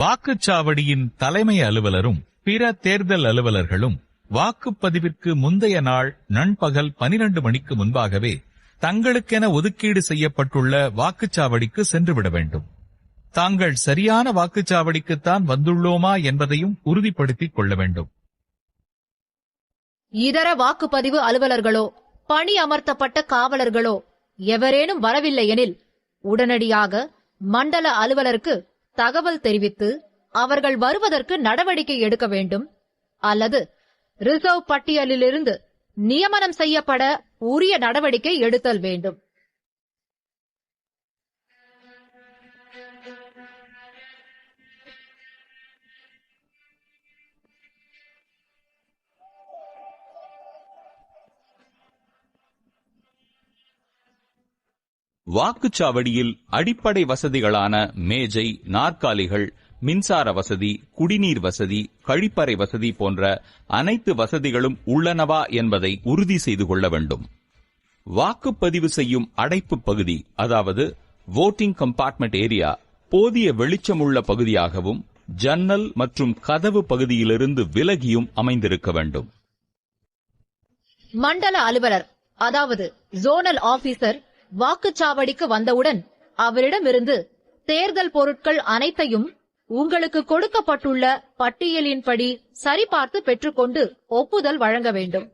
வாக்குச்சாவடியின் தலைமை அலுவலரும் பிற தேர்தல் அலுவலர்களும் வாக்குப்பதிவிற்கு முந்தைய நாள் நண்பகல் 12 மணிக்கு முன்பாகவே தங்களுக்கென ஒதுக்கீடு செய்யப்பட்டுள்ள வாக்குச்சாவடிக்கு சென்றுவிட வேண்டும். தாங்கள் சரியான வாக்குச்சாவடிக்குத்தான் வந்துள்ளோமா என்பதையும் உறுதிப்படுத்திக் கொள்ள வேண்டும். இதர வாக்குப்பதிவு அலுவலர்களோ பணி அமர்த்தப்பட்ட காவலர்களோ எவரேனும் வரவில்லை எனில் உடனடியாக மண்டல அலுவலருக்கு தகவல் தெரிவித்து அவர்கள் வருவதற்கு நடவடிக்கை எடுக்க வேண்டும். அல்லது ரிசர்வ் பட்டியலிலிருந்து நியமனம் செய்யப்பட உரிய நடவடிக்கை எடுத்தல் வேண்டும். வாக்குச்சாவடியில் அடிப்படை வசதிகளான மேஜை, நாற்காலிகள், மின்சார வசதி, குடிநீர் வசதி, கழிப்பறை வசதி போன்ற அனைத்து வசதிகளும் உள்ளனவா என்பதை உறுதி செய்து கொள்ள வேண்டும். வாக்குப்பதிவு செய்யும் அடைப்பு பகுதி, அதாவது வோட்டிங் கம்பார்ட்மெண்ட் ஏரியா, போதிய வெளிச்சமுள்ள பகுதியாகவும் ஜன்னல் மற்றும் கதவு பகுதியிலிருந்து விலகியும் அமைந்திருக்க வேண்டும். மண்டல அலுவலர், அதாவது ஜோனல் ஆபீசர் வாக்குச்சாவடிக்கு வந்தவுடன் அவரிடமிருந்து தேர்தல் பொருட்கள் அனைத்தையும் உங்களுக்கு கொடுக்கப்பட்டுள்ள பட்டியலின்படி சரிபார்த்து பெற்றுக்கொண்டு ஒப்புதல் வழங்க வேண்டும்.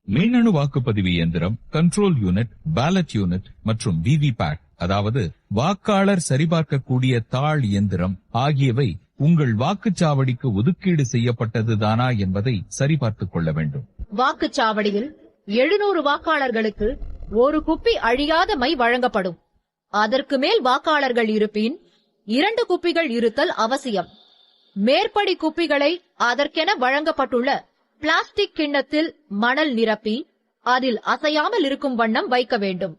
மின்னணு வாக்குப்பதிவு இயந்திரம், கண்ட்ரோல் யூனிட், பேலட் யூனிட் மற்றும் விவிபேட், அதாவது வாக்காளர் சரிபார்க்கக்கூடிய தாள் இயந்திரம் ஆகியவை உங்கள் வாக்குச்சாவடிக்கு ஒதுக்கீடு செய்யப்பட்டதுதானா என்பதை சரிபார்த்துக் கொள்ள வேண்டும். வாக்குச்சாவடியில் 700 வாக்காளர்களுக்கு ஒரு குப்பி அழியாத மை வழங்கப்படும். அதற்கு மேல் வாக்காளர்கள் இருப்பின் 2 குப்பிகள் இருத்தல் அவசியம். மேற்படி குப்பிகளை அதற்கென வழங்கப்பட்டுள்ள பிளாஸ்டிக் கிண்ணத்தில் மணல் நிரப்பி அதில் அசையாமல் இருக்கும் வண்ணம் வைக்க வேண்டும்.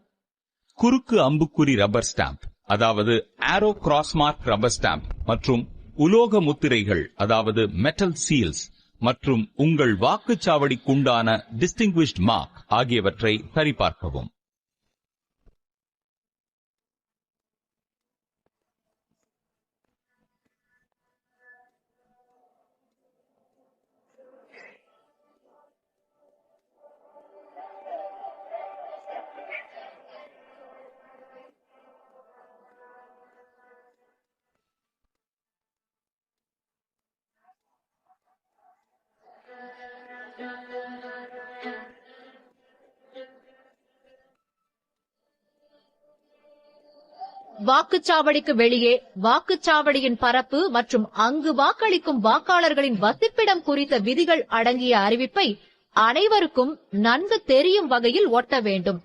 குறுக்கு அம்புக்குறி ரப்பர் ஸ்டாம்ப், அதாவது ஆரோ கிராஸ்மார்க் ரப்பர் ஸ்டாம்ப் மற்றும் உலோக முத்திரைகள், அதாவது மெட்டல் சீல்ஸ் மற்றும் உங்கள் வாக்குச்சாவடிக்குண்டான டிஸ்டிங்விஷ்ட் மார்க் ஆகியவற்றை சரிபார்க்கவும். வாக்குச்சாவடிக்கு வெளியே வாக்குச்சாவடியின் பரப்பு மற்றும் அங்கு வாக்களிக்கும் வாக்காளர்களின் வசிப்பிடம் குறித்த விதிகள் அடங்கிய அறிவிப்பை அனைவருக்கும் நன்கு தெரியும் வகையில் ஒட்ட வேண்டும்.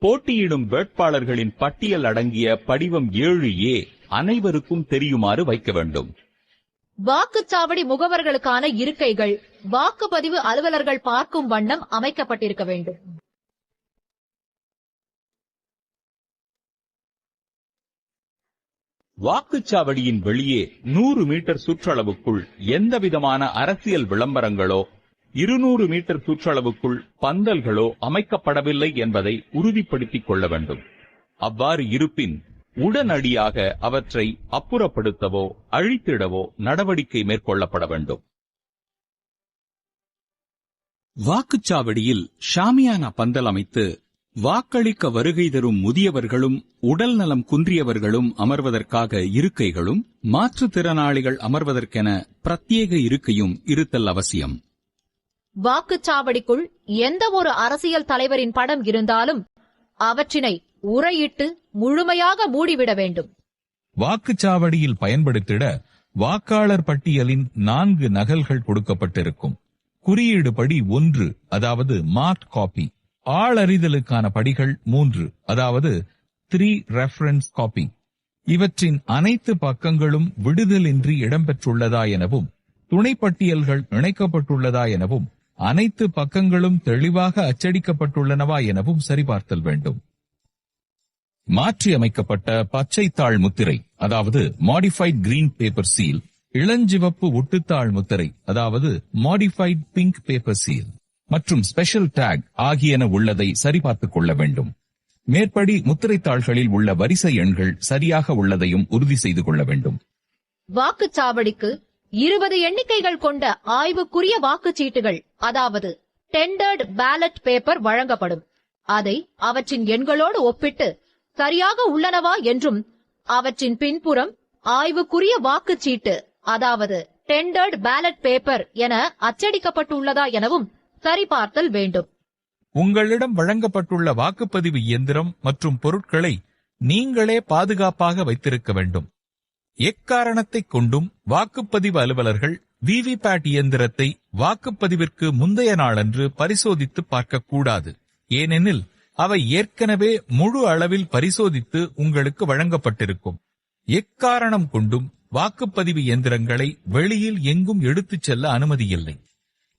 போட்டியிடும் வேட்பாளர்களின் பட்டியல் அடங்கிய படிவம் 7A அனைவருக்கும் தெரியுமாறு வைக்க வேண்டும். வாக்குச்சாவடி முகவர்களுக்கான இருக்கைகள் வாக்குப்பதிவு அலுவலர்கள் பார்க்கும் வண்ணம் அமைக்கப்பட்டிருக்க வேண்டும். வாக்குச்சாவடியின் வெளியே 100 மீட்டர் சுற்றளவுக்குள் எந்தவிதமான அரசியல் விளம்பரங்களோ 200 மீட்டர் சுற்றளவுக்குள் பந்தல்களோ அமைக்கப்படவில்லை என்பதை உறுதிப்படுத்திக் கொள்ள வேண்டும். அவ்வாறு இருப்பின் உடனடியாக அவற்றை அப்புறப்படுத்தவோ அழித்திடவோ நடவடிக்கை மேற்கொள்ளப்பட வேண்டும். வாக்குச்சாவடியில் ஷாமியானா பந்தல் அமைத்து வாக்களிக்க வருகை தரும் முதியவர்களும் உடல் நலம் குன்றியவர்களும் அமர்வதற்காக இருக்கைகளும் மாற்றுத்திறனாளிகள் அமர்வதற்கென பிரத்யேக இருக்கையும் இருத்தல் அவசியம். வாக்குச்சாவடிக்குள் எந்த ஒரு அரசியல் தலைவரின் படம் இருந்தாலும் அவற்றினை உறையிட்டு முழுமையாக மூடிவிட வேண்டும். வாக்குச்சாவடியில் பயன்படுத்திட வாக்காளர் பட்டியலின் 4 நகல்கள் கொடுக்கப்பட்டிருக்கும். குறியீடு படி 1, அதாவது மார்க் காப்பி. ஆளறிதலுக்கான படிகள் 3, அதாவது 3 ரெஃபரன்ஸ் காப்பி. இவற்றின் அனைத்து பக்கங்களும் விடுதலின்றி இடம்பெற்றுள்ளதா எனவும் துணைப்பட்டியல்கள் இணைக்கப்பட்டுள்ளதா எனவும் அனைத்து பக்கங்களும் தெளிவாக அச்சடிக்கப்பட்டுள்ளனவா எனவும் சரிபார்த்தல் வேண்டும். மாற்றி அமைக்கப்பட்ட பச்சை தாள் முத்திரை, அதாவது மாடிஃபைட் கிரீன் பேப்பர் சீல், இளஞ்சிவப்பு ஒட்டுத்தாள் முத்திரை, அதாவது மாடிஃபைட் பிங்க் பேப்பர் சீல் மற்றும் ஸ்பெஷல் டேக் ஆகியன உள்ளதை சரிபார்த்துக் கொள்ள வேண்டும். மேற்படி முத்திரைத்தாள்களில் உள்ள வரிசை எண்கள் சரியாக உள்ளதையும் உறுதி செய்து கொள்ள வேண்டும். வாக்குச்சாவடிக்கு 20 எண்ணிக்கைகள் கொண்ட ஆய்வுக்குரிய வாக்குச்சீட்டுகள், அதாவது டெண்டர்ட் பேலட் பேப்பர் வழங்கப்படும். அதை அவற்றின் எண்களோடு ஒப்பிட்டு சரியாக உள்ளனவா என்றும், அவற்றின் பின்புறம் ஆய்வுக்குரிய வாக்குச்சீட்டு, அதாவது டெண்டர்ட் பேலட் பேப்பர் என அச்சடிக்கப்பட்டுள்ளதா எனவும் சரிபார்த்தல் வேண்டும். உங்களிடம் வழங்கப்பட்டுள்ள வாக்குப்பதிவு இயந்திரம் மற்றும் பொருட்களை நீங்களே பாதுகாப்பாக வைத்திருக்க வேண்டும். எக்காரணத்தைக் கொண்டும் வாக்குப்பதிவு அலுவலர்கள் விவிபேட் இயந்திரத்தை வாக்குப்பதிவிற்கு முந்தைய நாளன்று பரிசோதித்து பார்க்கக்கூடாது. ஏனெனில் அவை ஏற்கனவே முழு அளவில் பரிசோதித்து உங்களுக்கு வழங்கப்பட்டிருக்கும். எக்காரணம் கொண்டும் வாக்குப்பதிவு இயந்திரங்களை வெளியில் எங்கும் எடுத்துச் செல்ல அனுமதியில்லை.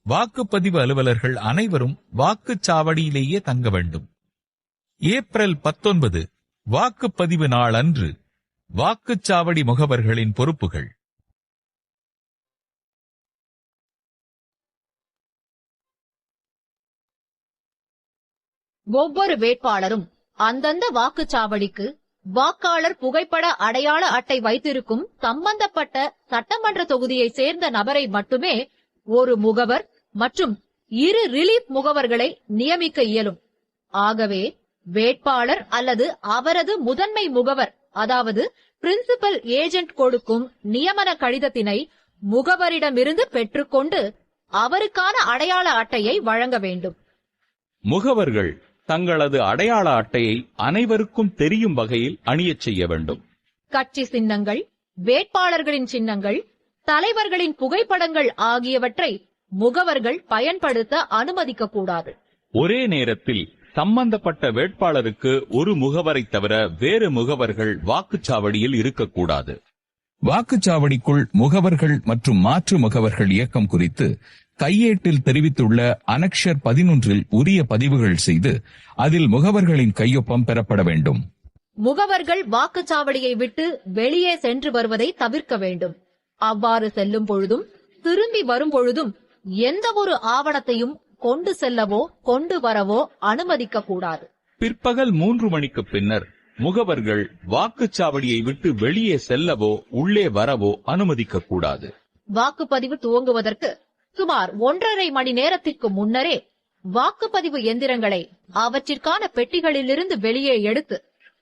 வாக்குப்பதிவு அலுவலர்கள் அனைவரும் வாக்குச்சாவடியிலேயே தங்க வேண்டும். ஏப்ரல் 19 வாக்குப்பதிவு நாள் அன்று வாக்குச்சாவடி முகவர்களின் பொறுப்புகள். ஒவ்வொரு வேட்பாளரும் அந்தந்த வாக்குச்சாவடிக்கு வாக்காளர் புகைப்பட அடையாள அட்டை வைத்திருக்கும் சம்பந்தப்பட்ட சட்டமன்ற தொகுதியை சேர்ந்த நபரை மட்டுமே ஒரு முகவர் மற்றும் 2 ரிலீஃப் முகவர்களை நியமிக்க இயலும். ஆகவே வேட்பாளர் அல்லது அவரது முதன்மை முகவர், அதாவது பிரின்சிபல் ஏஜென்ட் கொடுக்கும் நியமன கடிதத்தினை முகவரிடமிருந்து பெற்றுக்கொண்டு அவருக்கான அடையாள அட்டையை வழங்க வேண்டும். முகவர்கள் தங்களது அடையாள அட்டையை அனைவருக்கும் தெரியும் வகையில் அணியச் செய்ய வேண்டும். கட்சி சின்னங்கள், வேட்பாளர்களின் சின்னங்கள், தலைவர்களின் புகைப்படங்கள் ஆகியவற்றை முகவர்கள் பயன்படுத்த அனுமதிக்கக்கூடாது. ஒரே நேரத்தில் சம்பந்தப்பட்ட வேட்பாளருக்கு ஒரு முகவரை தவிர வேறு முகவர்கள் வாக்குச்சாவடியில் இருக்கக்கூடாது. வாக்குச்சாவடிக்குள் முகவர்கள் மற்றும் மாற்று முகவர்கள் இயக்கம் குறித்து கையேட்டில் தெரிவித்துள்ள அனக்ஷர் 11 உரிய பதிவுகள் செய்து அதில் முகவர்களின் கையொப்பம் பெறப்பட வேண்டும். முகவர்கள் வாக்குச்சாவடியை விட்டு வெளியே சென்று வருவதை தவிர்க்க வேண்டும். அவ்வாறு செல்லும் பொழுதும் திரும்பி வரும் பொழுதும் எந்த ஒரு ஆவணத்தையும் கொண்டு செல்லவோ கொண்டு வரவோ அனுமதிக்க கூடாது. பிற்பகல் 3 மணிக்கு பின்னர் முகவர்கள் வாக்குச்சாவடியை விட்டு வெளியே செல்லவோ உள்ளே வரவோ அனுமதிக்க கூடாது. வாக்குப்பதிவு துவங்குவதற்கு சுமார் 1.5 மணி நேரத்திற்கு முன்னரே வாக்குப்பதிவு எந்திரங்களை அவற்றிற்கான பெட்டிகளிலிருந்து வெளியே எடுத்து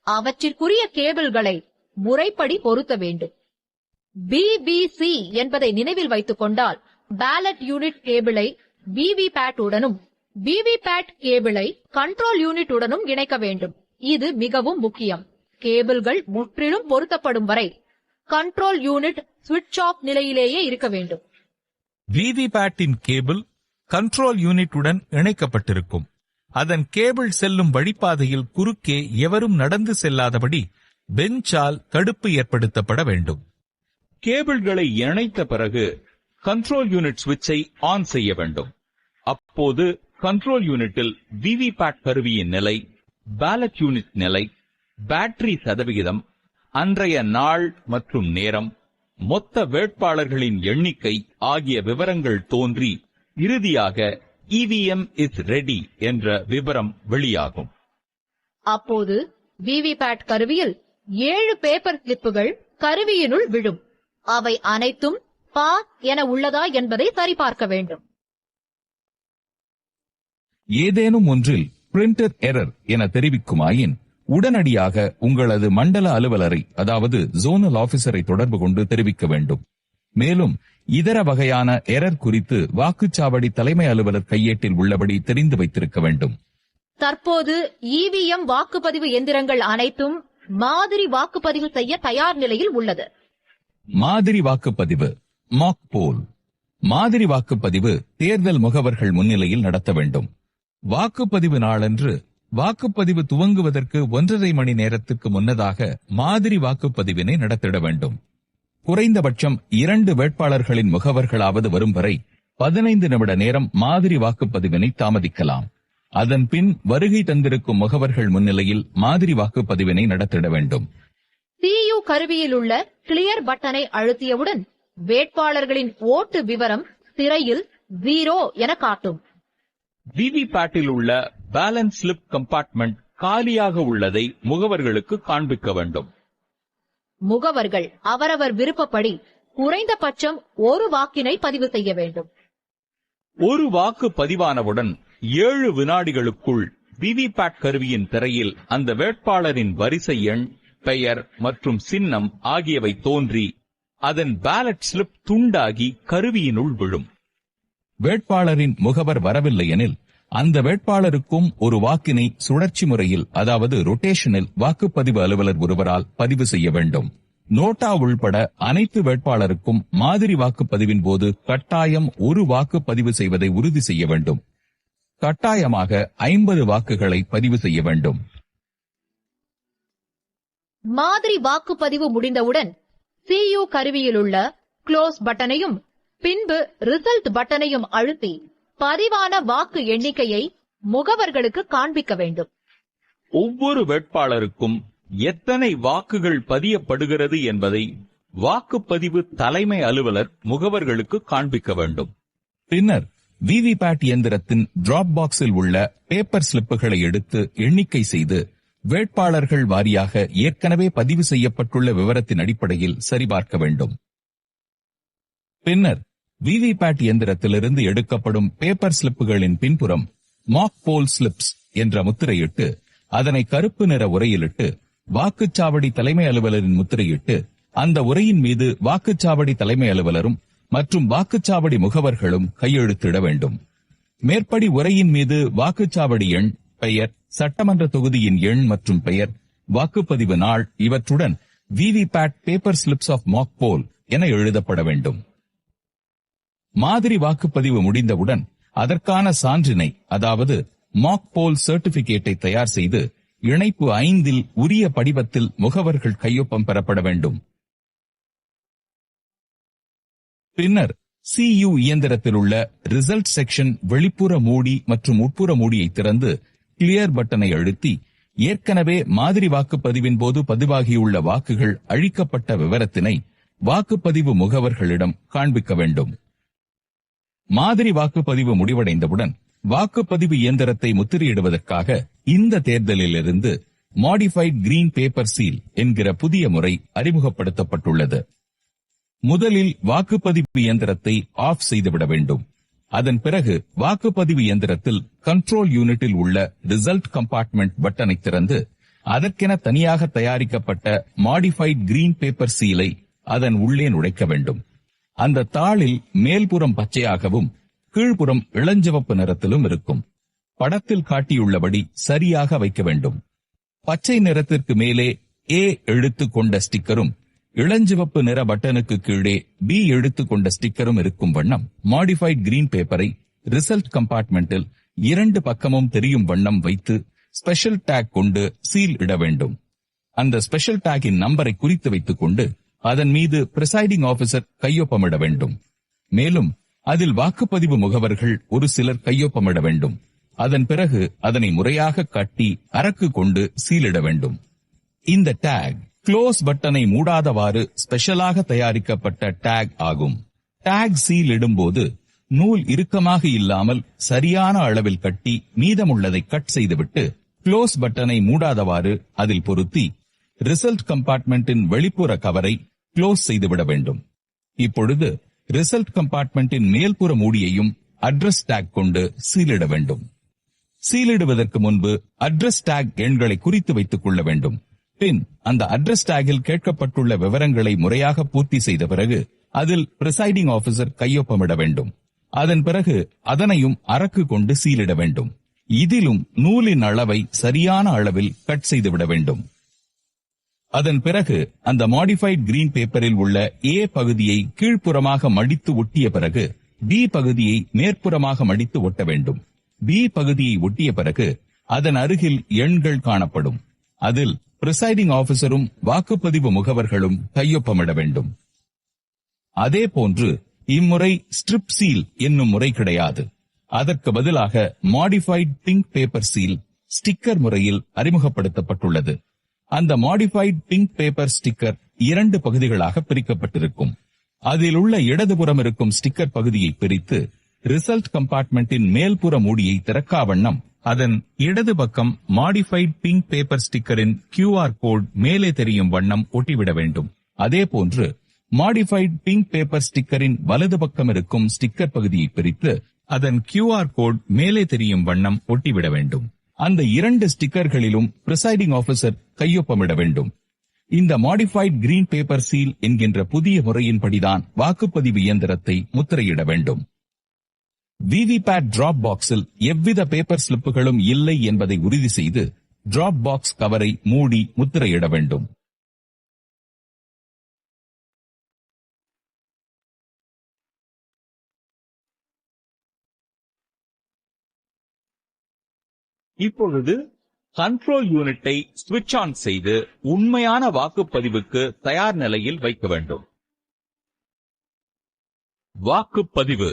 அவற்றிற்குரிய கேபிள்களை முறைப்படி பொருத்த வேண்டும். BBC என்பதை நினைவில் வைத்துக் கொண்டால் பேலட் யூனிட் கேபிளை விவிபேட் உடனும் விவிபேட் கேபிளை கண்ட்ரோல் யூனிட் உடனும் இணைக்க வேண்டும். இது மிகவும் முக்கியம். கேபிள்கள் முற்றிலும் பொருத்தப்படும் வரை கண்ட்ரோல் யூனிட் சுவிட்ச் ஆஃப் நிலையிலேயே இருக்க வேண்டும். விவிபேட்டின் கேபிள் கண்ட்ரோல் யூனிட்டுடன் இணைக்கப்பட்டிருக்கும். அதன் கேபிள் செல்லும் வழிப்பாதையில் குறுக்கே எவரும் நடந்து செல்லாதபடி பெஞ்சால் தடுப்பு ஏற்படுத்தப்பட வேண்டும். கேபிள்களை இணைத்த பிறகு கண்ட்ரோல் யூனிட் சுவிட்சை ஆன் செய்ய வேண்டும். அப்போது கண்ட்ரோல் யூனிட்டில் விவிபேட் கருவியின் நிலை, பேலட் யூனிட் நிலை, பேட்டரி சதவிகிதம், அன்றைய நாள் மற்றும் நேரம், மொத்த வேட்பாளர்களின் எண்ணிக்கை ஆகிய விவரங்கள் தோன்றி இறுதியாக இவிஎம் இஸ் ரெடி என்ற விவரம் வெளியாகும். அப்போது விவிபேட் கருவியில் 7 பேப்பர் ஸ்லிப்புகள் கருவியினுள் விழும். அவை அனைத்தும் பாஸ் என உள்ளதா என்பதை சரிபார்க்க வேண்டும். ஏதேனும் ஒன்றில் பிரிண்டர் எரர் என தெரிவிக்குமாயின் உடனடியாக உங்களது மண்டல அலுவலரை, அதாவது ஜோனல் ஆபீசரை தொடர்பு கொண்டு தெரிவிக்க வேண்டும். மேலும் இதர வகையான எரர் குறித்து வாக்குச்சாவடி தலைமை அலுவலர் கையேட்டில் உள்ளபடி தெரிந்து வைத்திருக்க வேண்டும். தற்போது இவிஎம் வாக்குப்பதிவு எந்திரங்கள் அனைத்தும் மாதிரி வாக்குப்பதிவு செய்ய தயார் நிலையில் உள்ளது. மாதிரி வாக்குப்பதிவு மாக் போல். மாதிரி வாக்குப்பதிவு தேர்தல் முகவர்கள் முன்னிலையில் நடத்த வேண்டும். வாக்குப்பதிவு நாளன்று வாக்குப்பதிவு துவங்குவதற்கு 1.5 மணி நேரத்துக்கு முன்னதாக மாதிரி வாக்குப்பதிவினை நடத்திட வேண்டும். குறைந்தபட்சம் 2 வேட்பாளர்களின் முகவர்களாவது வரும் வரை 15 நிமிட நேரம் மாதிரி வாக்குப்பதிவினை தாமதிக்கலாம். அதன் பின் வருகை தந்திருக்கும் முகவர்கள் முன்னிலையில் மாதிரி வாக்குப்பதிவினை நடத்திட வேண்டும். CU கருவியில் உள்ள கிளியர் பட்டனை அழுத்தியவுடன் வேட்பாளர்களின் ஓட்டு விவரம் திரையில் 0 என காட்டும். விவிபேட்டில் உள்ள பேலன்ஸ் ஸ்லிப் கம்பார்ட்மெண்ட் காலியாக உள்ளதை முகவர்களுக்கு காண்பிக்க வேண்டும். முகவர்கள் அவரவர் விருப்பப்படி குறைந்தபட்சம் ஒரு வாக்கினை பதிவு செய்ய வேண்டும். ஒரு வாக்கு பதிவானவுடன் 7 வினாடிகளுக்குள் விவிபேட் கருவியின் திரையில் அந்த வேட்பாளரின் வரிசை எண், பெயர் மற்றும் சின்னம் ஆகியவை தோன்றி அதன் பேலட் ஸ்லிப் துண்டாகி கருவியினுள் விழும். வேட்பாளரின் முகவர் வரவில்லை எனில் அந்த வேட்பாளருக்கும் ஒரு வாக்கினை சுழற்சி முறையில், அதாவது ரொட்டேஷனில் வாக்குப்பதிவு அலுவலர் ஒருவரால் பதிவு செய்ய வேண்டும். நோட்டா உள்பட அனைத்து வேட்பாளருக்கும் மாதிரி வாக்குப்பதிவின் போது கட்டாயம் ஒரு வாக்கு பதிவு செய்வதை உறுதி செய்ய வேண்டும். கட்டாயமாக 50 வாக்குகளை பதிவு செய்ய வேண்டும். மாதிரி வாக்குப்பதிவு முடிந்தவுடன் CU கருவியில் உள்ள க்ளோஸ் பட்டனையும் பின்பு ரிசல்ட் பட்டனையும் அழுத்தி பதிவான வாக்கு எண்ணிக்கையை முகவர்களுக்கு காண்பிக்க வேண்டும். ஒவ்வொரு வேட்பாளருக்கும் எத்தனை வாக்குகள் பதியப்படுகிறது என்பதை வாக்குப்பதிவு தலைமை அலுவலர் முகவர்களுக்கு காண்பிக்க வேண்டும். பின்னர் விவிபேட் இயந்திரத்தின் டிராப் பாக்ஸில் உள்ள பேப்பர் ஸ்லிப்புகளை எடுத்து எண்ணிக்கை செய்து வேட்பாளர்கள் வாரியாக ஏற்கனவே பதிவு செய்யப்பட்டுள்ள விவரத்தின் அடிப்படையில் சரிபார்க்க வேண்டும். பின்னர் விவிபேட் இயந்திரத்திலிருந்து எடுக்கப்படும் பேப்பர் ஸ்லிப்புகளின் பின்புறம் மாக் போல் ஸ்லிப்ஸ் என்ற முத்திரையிட்டு அதனை கருப்பு நிற உரையிலிட்டு வாக்குச்சாவடி தலைமை அலுவலரின் முத்திரையிட்டு அந்த உரையின் மீது வாக்குச்சாவடி தலைமை அலுவலரும் மற்றும் வாக்குச்சாவடி முகவர்களும் கையெழுத்திட வேண்டும். மேற்படி உரையின் மீது வாக்குச்சாவடி எண், பெயர், சட்டமன்ற தொகுதியின் எண் மற்றும் பெயர், வாக்குப்பதிவு நாள் இவற்றுடன் VVPAT paper slips of mock poll என எழுதப்பட வேண்டும். மாதிரி வாக்குப்பதிவு முடிந்தவுடன் அதற்கான சான்றினை, அதாவது மாக் போல் சர்டிபிகேட்டை தயார் செய்து இணைப்பு 5 உரிய படிவத்தில் முகவர்கள் கையொப்பம் பெறப்பட வேண்டும். பின்னர் CU இயந்திரத்தில் உள்ள ரிசல்ட் செக்ஷன் வெளிப்புற மூடி மற்றும் உட்புற மூடியை திறந்து கிளியர் பட்டனை அழுத்தி ஏற்கனவே மாதிரி வாக்குப்பதிவின் போது பதிவாகியுள்ள வாக்குகள் அழிக்கப்பட்ட விவரத்தினை வாக்குப்பதிவு முகவர்களிடம் காண்பிக்க வேண்டும். மாதிரி வாக்குப்பதிவு முடிவடைந்தவுடன் வாக்குப்பதிவு இயந்திரத்தை முத்திரையிடுவதற்காக இந்த தேர்தலிலிருந்து மாடிஃபைட் கிரீன் பேப்பர் சீல் என்கிற புதிய முறை அறிமுகப்படுத்தப்பட்டுள்ளது. முதலில் வாக்குப்பதிவு இயந்திரத்தை ஆஃப் செய்துவிட வேண்டும். அதன் பிறகு வாக்குப்பதிவு இயந்திரத்தில் கண்ட்ரோல் யூனிட்டில் உள்ள ரிசல்ட் கம்பார்ட்மெண்ட் பட்டனை திறந்து அதற்கென தனியாக தயாரிக்கப்பட்ட மாடிஃபைட் கிரீன் பேப்பர் சீலை அதன் உள்ளே நுழைக்க வேண்டும். அந்த தாளில் மேல்புறம் பச்சையாகவும் கீழ்ப்புறம் இளஞ்சிவப்பு நிறத்திலும் இருக்கும். படத்தில் காட்டியுள்ளபடி சரியாக வைக்க வேண்டும். பச்சை நிறத்திற்கு மேலே A எழுத்து கொண்ட ஸ்டிக்கரும் இளஞ்சிவப்பு நிற பட்டனுக்கு கீழே B எழுத்து கொண்ட ஸ்டிக்கரும் இருக்கும் வண்ணம் மாடிஃபைட் கிரீன் பேப்பரை ரிசல்ட் கம்பார்ட்மெண்டில் 2 பக்கமும் தெரியும் வண்ணம் வைத்து ஸ்பெஷல் டேக் கொண்டு சீல் இட வேண்டும். அந்த ஸ்பெஷல் டேக்கின் நம்பரை குறித்து வைத்துக் கொண்டு அதன் மீது பிரிசைடிங் ஆபீசர் கையொப்பமிட வேண்டும். மேலும் அதில் வாக்குப்பதிவு முகவர்கள் ஒரு சிலர் கையொப்பமிட வேண்டும். அதன் பிறகு அதனை முறையாக கட்டி அரக்கு கொண்டு சீலிட வேண்டும். இந்த டேக் க்ளோஸ் பட்டனை மூடாதவாறு ஸ்பெஷலாக தயாரிக்கப்பட்ட டேக் ஆகும். டேக் சீல் இடும்போது நூல் இறுக்கமாக இல்லாமல் சரியான அளவில் கட்டி மீதமுள்ளதை கட் செய்துவிட்டு க்ளோஸ் பட்டனை மூடாதவாறு அதில் பொருத்தி ரிசல்ட் கம்பார்ட்மெண்டின் வெளிப்புற கவரை க்ளோஸ் செய்துவிட வேண்டும். இப்பொழுது ரிசல்ட் கம்பார்ட்மெண்டின் மேல்புற மூடியையும் அட்ரஸ் டேக் கொண்டு சீலிட வேண்டும். சீலிடுவதற்கு முன்பு அட்ரஸ் டேக் எண்களை குறித்து வைத்துக் கொள்ள வேண்டும். பின் அந்த அட்ரஸ் டேகில் கேட்கப்பட்டுள்ள விவரங்களை முறையாக பூர்த்தி செய்த பிறகு அதில் பிரிசைடிங் ஆபீசர் கையொப்பமிட வேண்டும். அதன் பிறகு அதனையும் அரக்கு கொண்டு சீலிட வேண்டும். இதிலும் நூலின் அளவை சரியான அளவில் கட் செய்துவிட வேண்டும். அதன் பிறகு அந்த மாடிஃபைட் கிரீன் பேப்பரில் உள்ள A பகுதியை கீழ்ப்புறமாக மடித்து ஒட்டிய பிறகு B பகுதியை மேற்புறமாக மடித்து ஒட்ட வேண்டும். B பகுதியை ஒட்டிய பிறகு அதன் அருகில் எண்கள் காணப்படும். அதில் பிரிசைடிங் ஆபீசரும் வாக்குப்பதிவு முகவர்களும் கையொப்பமிட வேண்டும். அதே போன்று இம்முறை ஸ்ட்ரிப் சீல் என்னும் முறை கிடையாது. அதற்கு பதிலாக modified pink paper seal sticker முறையில் அறிமுகப்படுத்தப்பட்டுள்ளது. அந்த மாடிஃபைட் பிங்க் பேப்பர் ஸ்டிக்கர் 2 பகுதிகளாக பிரிக்கப்பட்டிருக்கும். அதில் உள்ள இடதுபுறம் இருக்கும் ஸ்டிக்கர் பகுதியை பிரித்து ரிசல்ட் கம்பார்ட்மெண்டின் மேல்புற மூடியை திறக்காவண்ணம் அதன் இடது பக்கம் மாடிஃபைட் பிங்க் பேப்பர் ஸ்டிக்கரின் QR கோட் மேலே தெரியும் வண்ணம் ஒட்டிவிட வேண்டும். அதேபோன்று மாடிஃபைட் பிங்க் பேப்பர் ஸ்டிக்கரின் வலது பக்கம் இருக்கும் ஸ்டிக்கர் பகுதியை பிரித்து அதன் QR கோட் மேலே தெரியும் வண்ணம் ஒட்டிவிட வேண்டும். அந்த 2 ஸ்டிக்கர்களிலும் பிரிசைடிங் ஆபீசர் கையொப்பமிட வேண்டும். இந்த மாடிஃபைட் கிரீன் பேப்பர் சீல் என்கின்ற புதிய முறையின்படிதான் வாக்குப்பதிவு இயந்திரத்தை முத்திரையிட வேண்டும். விவிபேட் டிராப் பாக்ஸில் எவ்வித பேப்பர் ஸ்லிப்புகளும் இல்லை என்பதை உறுதி செய்து டிராப் பாக்ஸ் கவரை மூடி முத்திரையிட வேண்டும். இப்பொழுது கண்ட்ரோல் யூனிட்டை ஸ்விட்ச் ஆன் செய்து உண்மையான வாக்குப்பதிவுக்கு தயார் நிலையில் வைக்க வேண்டும். வாக்குப்பதிவு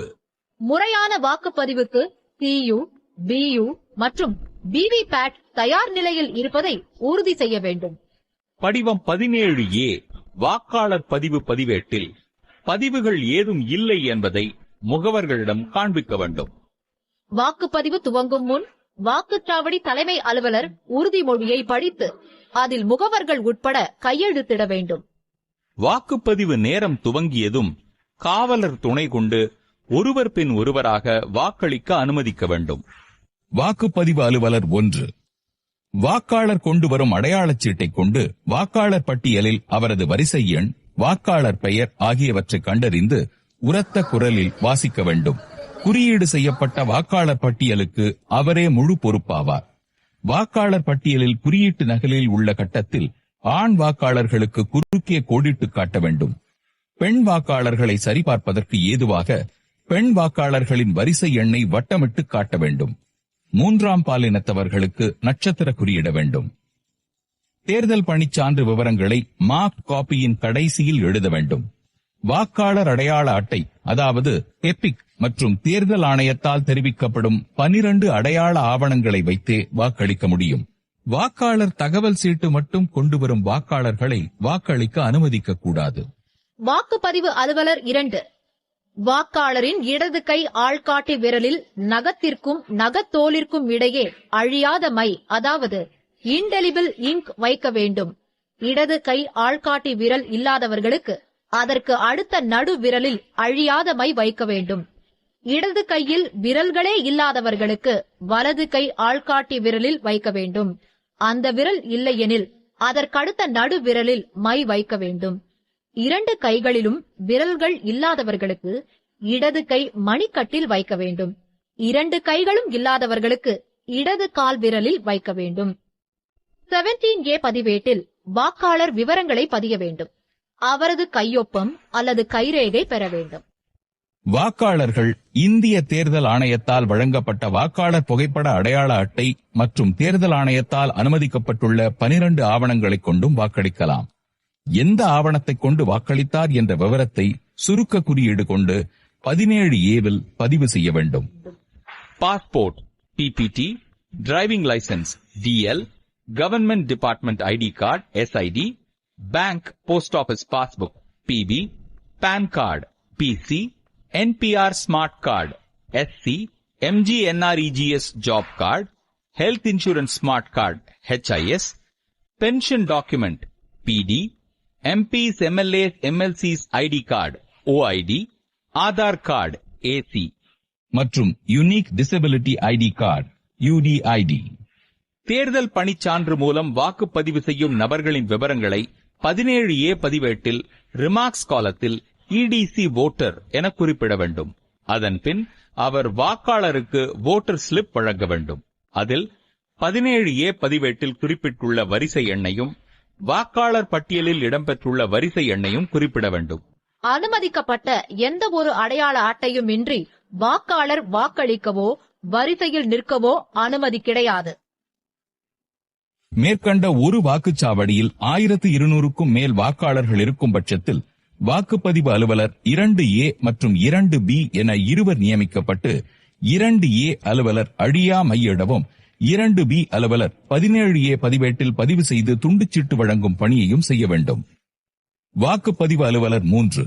முறையான வாக்குப்பதிவுக்கு CU, BU மற்றும் விவிபேட் தயார் நிலையில் இருப்பதை உறுதி செய்ய வேண்டும். படிவம் 17A வாக்காளர் பதிவு பதிவேட்டில் பதிவுகள் ஏதும் இல்லை என்பதை முகவர்களிடம் காண்பிக்க வேண்டும். வாக்குப்பதிவு துவங்கும் முன் வாக்குச்சாவடி தலைமை அலுவலர் உறுதிமொழியை படித்து அதில் முகவர்கள் உட்பட கையெழுத்திட வேண்டும். வாக்குப்பதிவு நேரம் துவங்கியதும் காவலர் துணை கொண்டு ஒருவர் பின் ஒருவராக வாக்களிக்க அனுமதிக்க வேண்டும். வாக்குப்பதிவு அலுவலர் 1 வாக்காளர் கொண்டு வரும் அடையாளச் சீட்டை கொண்டு வாக்காளர் பட்டியலில் அவரது வரிசை எண், வாக்காளர் பெயர் ஆகியவற்றை கண்டறிந்து உரத்த குரலில் வாசிக்க வேண்டும். குறியீடு செய்யப்பட்ட வாக்காளர் பட்டியலுக்கு அவரே முழு பொறுப்பாவார். வாக்காளர் பட்டியலில் குறியீட்டு நகலில் உள்ள கட்டத்தில் ஆண் வாக்காளர்களுக்கு குறுக்கே கோடிட்டு காட்ட வேண்டும். பெண் வாக்காளர்களை சரிபார்ப்பதற்கு ஏதுவாக பெண் வாக்காளர்களின் வரிசை எண்ணை வட்டமிட்டு காட்ட வேண்டும். 3ஆம் பாலினத்தவர்களுக்கு நட்சத்திர குறியிட வேண்டும். தேர்தல் பணிச்சான்று விவரங்களை மார்க் காப்பியின் கடைசியில் எழுத வேண்டும். வாக்காளர் அடையாள அட்டை அதாவது எபிக் மற்றும் தேர்தல் ஆணையத்தால் தெரிவிக்கப்படும் 12 அடையாள ஆவணங்களை வைத்தே வாக்களிக்க முடியும். வாக்காளர் தகவல் சீட்டு மட்டும் கொண்டு வரும் வாக்காளர்களை வாக்களிக்க அனுமதிக்க கூடாது. வாக்குப்பதிவு அலுவலர் 2 வாக்காளரின் இடது கை ஆள்காட்டி விரலில் நகத்திற்கும் நகத்தோலிற்கும் இடையே அழியாத மை அதாவது இன்டெலிபிள் இங்க் வைக்க வேண்டும். இடது கை ஆள்காட்டி விரல் இல்லாதவர்களுக்கு அதற்கு அடுத்த நடு விரலில் அழியாத மை வைக்க வேண்டும். இடது கையில் விரல்களே இல்லாதவர்களுக்கு வலது கை ஆள்காட்டி விரலில் வைக்க வேண்டும். அந்த விரல் இல்லையெனில் அதற்கடுத்த நடு விரலில் மை வைக்க வேண்டும். 2 கைகளிலும் விரல்கள் இல்லாதவர்களுக்கு இடது கை மணிக்கட்டில் வைக்க வேண்டும். 2 கைகளும் இல்லாதவர்களுக்கு இடது கால் விரலில் வைக்க வேண்டும். 17A பதிவேட்டில் வாக்காளர் விவரங்களை பதிய வேண்டும். அவரது கையொப்பம் அல்லது கைரேகை பெற வேண்டும். வாக்காளர்கள் இந்திய தேர்தல் ஆணையத்தால் வழங்கப்பட்ட வாக்காளர் புகைப்பட அடையாள அட்டை மற்றும் தேர்தல் ஆணையத்தால் அனுமதிக்கப்பட்டுள்ள 12 ஆவணங்களைக் கொண்டும் வாக்களிக்கலாம். எந்த ஆவணத்தைக் கொண்டு வாக்களித்தார் என்ற விவரத்தை சுருக்க குறியீடு கொண்டு 17Aவில் பதிவு செய்ய வேண்டும். Passport PPT, driving licence DL, government department ID card SID, bank post office passbook PB, PAN card PC, NPR smart card SC, MGNREGS job card, health insurance smart card HIS, pension document PD, MPs, MLAs, MLCs ID card OID, Aadhaar card AC மற்றும் unique disability ID card UDID. தேர்தல் பணிச்சான்று மூலம் வாக்குப்பதிவு செய்யும் நபர்களின் விவரங்களை 17A பதிவேட்டில் remarks காலத்தில் EDC voter என குறிப்பிட வேண்டும். அதன்பின் அவர் வாக்காளருக்கு வோட்டர் ஸ்லிப் வழங்க வேண்டும். அதில் 17A பதிவேட்டில் குறிப்பிட்டுள்ள வரிசை எண்ணையும் வாக்காளர் பட்டியலில் இடம்பெற்றுள்ள வரிசை எண்ணையும் குறிப்பிட வேண்டும். அனுமதிக்கப்பட்ட எந்த ஒரு அடையாள அட்டையும் இன்றி வாக்காளர் வாக்களிக்கவோ வரிசையில் நிற்கவோ அனுமதி கிடையாது. மேற்கண்ட ஒரு வாக்குச்சாவடியில் 1200க்கும் மேல் வாக்காளர்கள் இருக்கும் பட்சத்தில் வாக்குப்பதிவு அலுவலர் 2A மற்றும் 2B என இருவர் நியமிக்கப்பட்டு 2A அலுவலர் அழியா மையிடவும் 2B அலுவலர் 17A பதிவேட்டில் பதிவு செய்து துண்டுச்சீட்டு வழங்கும் பணியையும் செய்ய வேண்டும். வாக்குப்பதிவு அலுவலர் 3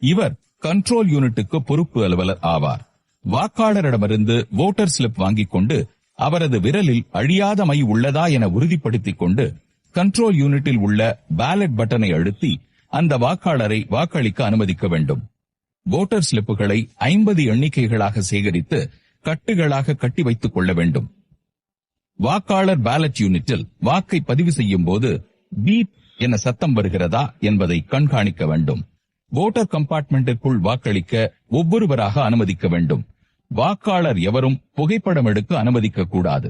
இவர் கண்ட்ரோல் யூனிட்டுக்கு பொறுப்பு அலுவலர் ஆவார். வாக்காளரிடமிருந்து வோட்டர் ஸ்லிப் வாங்கிக் கொண்டு அவரது விரலில் அழியாத மை உள்ளதா என உறுதிப்படுத்திக் கொண்டு கண்ட்ரோல் யூனிட்டில் உள்ள பேலட் பட்டனை அழுத்தி அந்த வாக்காளரை வாக்களிக்க அனுமதிக்க வேண்டும். வோட்டர் ஸ்லிப்புகளை 50 எண்ணிக்கைகளாக சேகரித்து கட்டுகளாக கட்டி வைத்துக் கொள்ள வேண்டும். வாக்காளர் பேலட் யூனிட்டில் வாக்கை பதிவு செய்யும் போது பீப் என சத்தம் வருகிறதா என்பதை கண்காணிக்க வேண்டும். வோட்டர் கம்பார்ட்மெண்டிற்குள் வாக்களிக்க ஒவ்வொருவராக அனுமதிக்க வேண்டும். வாக்காளர் எவரும் புகைப்படம் எடுக்க அனுமதிக்க கூடாது.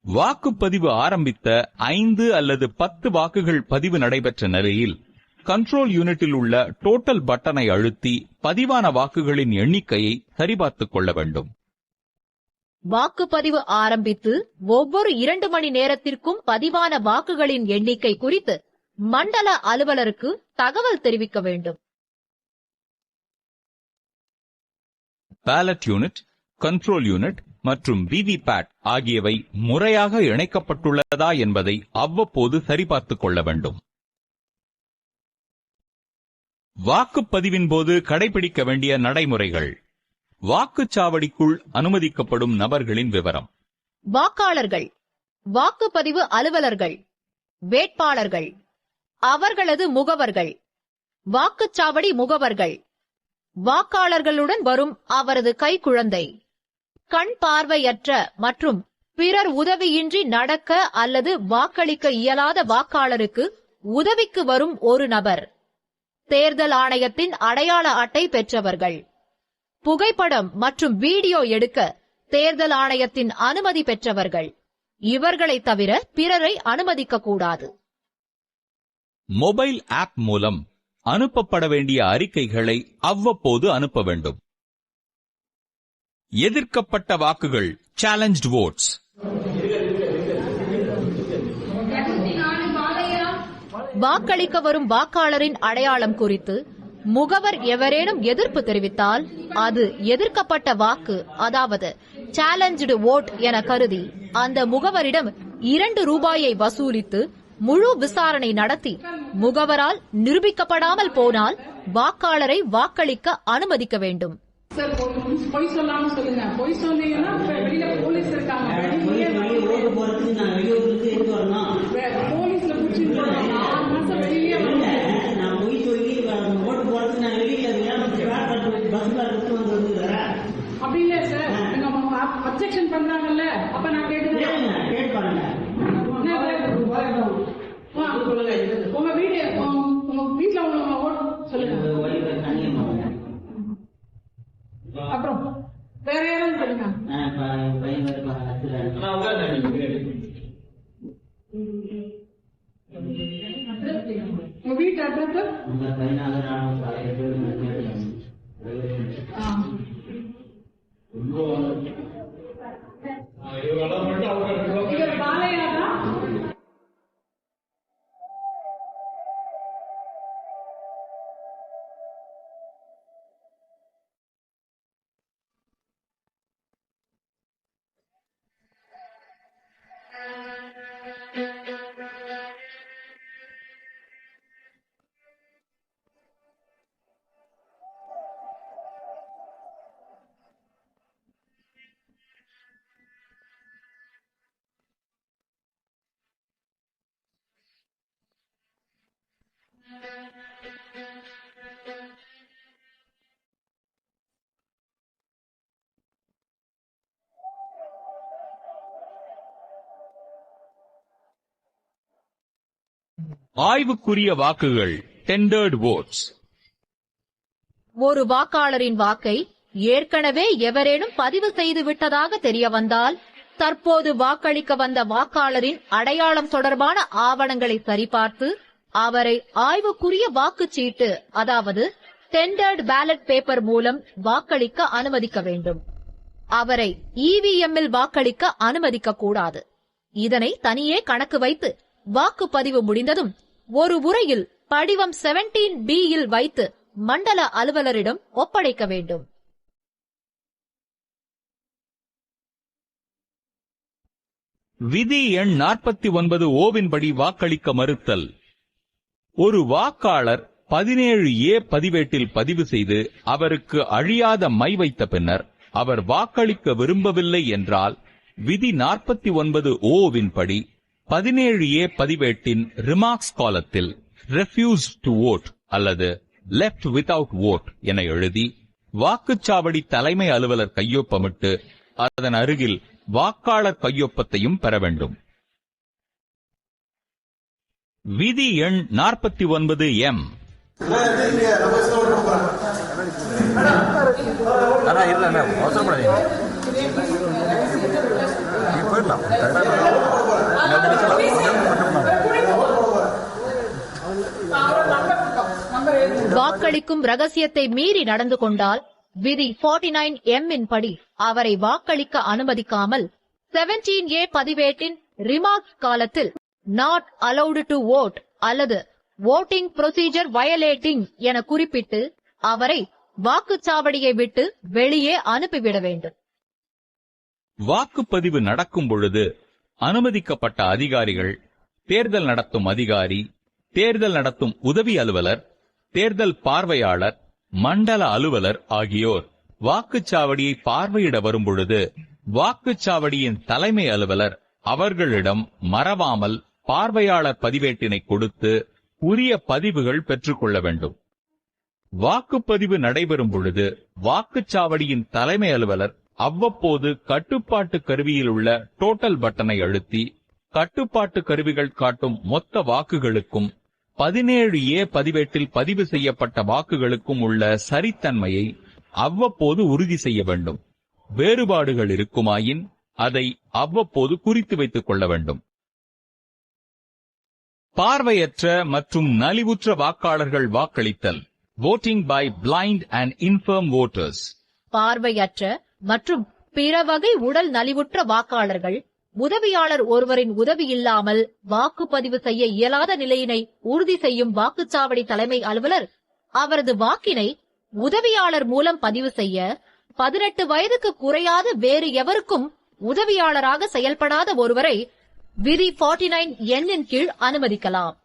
வாக்குப்பதிவு ஆரம்பித்த 5 அல்லது 10 வாக்குகள் பதிவு நடைபெற்ற நிலையில் கண்ட்ரோல் யூனிட்டில் உள்ள டோட்டல் பட்டனை அழுத்தி பதிவான வாக்குகளின் எண்ணிக்கையை சரிபார்த்துக் கொள்ள வேண்டும். வாக்குப்பதிவு ஆரம்பித்து ஒவ்வொரு 2 மணி நேரத்திற்கும் பதிவான வாக்குகளின் எண்ணிக்கை குறித்து மண்டல அலுவலருக்கு தகவல் தெரிவிக்க வேண்டும். பேலட் யூனிட், கண்ட்ரோல் யூனிட் மற்றும் விவிபேட் ஆகியவை முறையாக இணைக்கப்பட்டுள்ளதா என்பதை அவ்வப்போது சரிபார்த்துக் கொள்ள வேண்டும். வாக்குப்பதிவின் போது கடைபிடிக்க வேண்டிய நடைமுறைகள். வாக்குச்சாவடிக்குள் அனுமதிக்கப்படும் நபர்களின் விவரம். வாக்காளர்கள், வாக்குப்பதிவு அலுவலர்கள், வேட்பாளர்கள், அவர்களது முகவர்கள், வாக்குச்சாவடி முகவர்கள், வாக்காளர்களுடன் வரும் அவரது கைக்குழந்தை, கண் பார்வையற்ற மற்றும் பிறர் உதவியின்றி நடக்க அல்லது வாக்களிக்க இயலாத வாக்காளருக்கு உதவிக்கு வரும் ஒரு நபர், தேர்தல் ஆணையத்தின் அடையாள அட்டை பெற்றவர்கள், புகைப்படம் மற்றும் வீடியோ எடுக்க தேர்தல் ஆணையத்தின் அனுமதி பெற்றவர்கள். இவர்களை தவிர பிறரை அனுமதிக்க கூடாது. மொபைல் ஆப் மூலம் அனுப்பப்பட வேண்டிய அறிக்கைகளை அவ்வப்போது அனுப்ப வேண்டும். எதிர்க்கப்பட்ட வாக்குகள், சேலஞ்ச்டு வோட்ஸ். வாக்களிக்க வரும் வாக்காளரின் அடையாளம் குறித்து முகவர் எவரேனும் எதிர்ப்பு தெரிவித்தால் அது எதிர்க்கப்பட்ட வாக்கு, அதாவது சேலஞ்ச்டு வோட் என கருதி அந்த முகவரிடம் 2 ரூபாயை வசூலித்து முழு விசாரணை நடத்தி முகவரால் நிரூபிக்கப்படாமல் போனால் வாக்காளரை வாக்களிக்க அனுமதிக்க வேண்டும். பொய் சொல்லாம சொல்லுங்க. பொய் சொன்னீங்கன்னா வெளியில போலீஸ் இருக்காங்க. போலீஸ்ல பிடிச்சிட்டு 4 மாசம் வெளியே நான் பொய் சொல்லி ஓட்டு போறது நான் வெளியில அப்படி இல்ல சார். அப்ஜெக்ஷன் பண்றாங்கல்ல, அப்ப நான் கேட்டுக்கிறேன். உங்க வீட்டுல உங்க ஓட்டு சொல்லுங்க. அப்புறம் வேற யாரும் சொல்லுங்க. உங்க வீட்டு அட்ரஸ் பாலையாரா? ஆய்வுக்குரிய வாக்குகள், டெண்டர்ட் வோட்ஸ். ஒரு வாக்காளரின் வாக்கை ஏற்கனவே எவரேனும் பதிவு செய்து விட்டதாக தெரிய வந்தால் தற்போது வாக்களிக்க வந்த வாக்காளரின் அடையாளம் தொடர்பான ஆவணங்களை சரிபார்த்து அவரை ஆய்வுக்குரிய வாக்குச்சீட்டு, அதாவது டெண்டர்ட் பேலட் பேப்பர் மூலம் வாக்களிக்க அனுமதிக்க வேண்டும். அவரை இவிஎம்மில் வாக்களிக்க அனுமதிக்க கூடாது. இதனை தனியே கணக்கு வைத்து வாக்குப்பதிவு முடிந்ததும் ஒரு உரையில் படிவம் 17B-யில் வைத்து மண்டல அலுவலரிடம் ஒப்படைக்க வேண்டும். விதி எண் 49(O) படி வாக்களிக்க மறுத்தல். ஒரு வாக்காளர் 17A பதிவேட்டில் பதிவு செய்து அவருக்கு அழியாத மை வைத்த பின்னர் அவர் வாக்களிக்க விரும்பவில்லை என்றால் விதி 49(o)வின் படி 17A பதிவேட்டின் ரிமார்க்ஸ் காலத்தில் ரெஃப்யூஸ் டு வோட் அல்லது லெஃப்ட் வித்அவுட் வோட் என எழுதி வாக்குச்சாவடி தலைமை அலுவலர் கையொப்பமிட்டு அதன் அருகில் வாக்காளர் கையொப்பத்தையும் பெற வேண்டும். விதி எண் 49M. வாக்களிக்கும் ரகசியத்தை மீறி நடந்து கொண்டால் விதி 49M இன் படி அவரை வாக்களிக்க அனுமதிக்காமல் 17A பதிவேட்டின் ரிமார்க்ஸ் காலத்தில் நாட் அலௌடு டு வோட் அல்லது வோட்டிங் ப்ரொசீஜர் வயலேட்டிங் என குறிப்பிட்டு அவரை வாக்குச்சாவடியை விட்டு வெளியே அனுப்பிவிட வேண்டும். வாக்குப்பதிவு நடக்கும் பொழுது அனுமதிக்கப்பட்ட அதிகாரிகள் தேர்தல் நடத்தும் அதிகாரி, தேர்தல் நடத்தும் உதவி அலுவலர், தேர்தல் பார்வையாளர், மண்டல அலுவலர் ஆகியோர் வாக்குச்சாவடியை பார்வையிட வரும்பொழுது வாக்குச்சாவடியின் தலைமை அலுவலர் அவர்களிடம் மறவாமல் பார்வையாளர் பதிவேட்டினை கொடுத்து உரிய பதிவுகள் பெற்றுக்கொள்ள வேண்டும். வாக்குப்பதிவு நடைபெறும் பொழுது வாக்குச்சாவடியின் தலைமை அலுவலர் அவ்வப்போது கட்டுப்பாட்டு கருவியில் உள்ள டோட்டல் பட்டனை அழுத்தி கட்டுப்பாட்டு கருவிகள் காட்டும் மொத்த வாக்குகளுக்கும் 17A பதிவேட்டில் பதிவு செய்யப்பட்ட வாக்குகளுக்கும் உள்ள சரித்தன்மையை அவ்வப்போது உறுதி செய்ய வேண்டும். வேறுபாடுகள் இருக்குமாயின் அதை அவ்வப்போது குறித்து வைத்துக் கொள்ள வேண்டும். பார்வையற்ற மற்றும் நலிவுற்ற வாக்காளர்கள் வாக்களித்தல். voting by blind and infirm voters. பார்வையற்ற மற்றும் பிற வகை உடல் நலிவுற்ற வாக்காளர்கள் உதவியாளர் ஒருவரின் உதவி இல்லாமல் வாக்குப்பதிவு செய்ய இயலாத நிலையினை உறுதி செய்யும் வாக்குச்சாவடி தலைமை அலுவலர் அவரது வாக்கினை உதவியாளர் மூலம் பதிவு செய்ய 18 வயதுக்கு குறையாத வேறு எவருக்கும் உதவியாளராக செயல்படாத ஒருவரை விதி 49N இன் கீழ் அனுமதிக்கலாம்.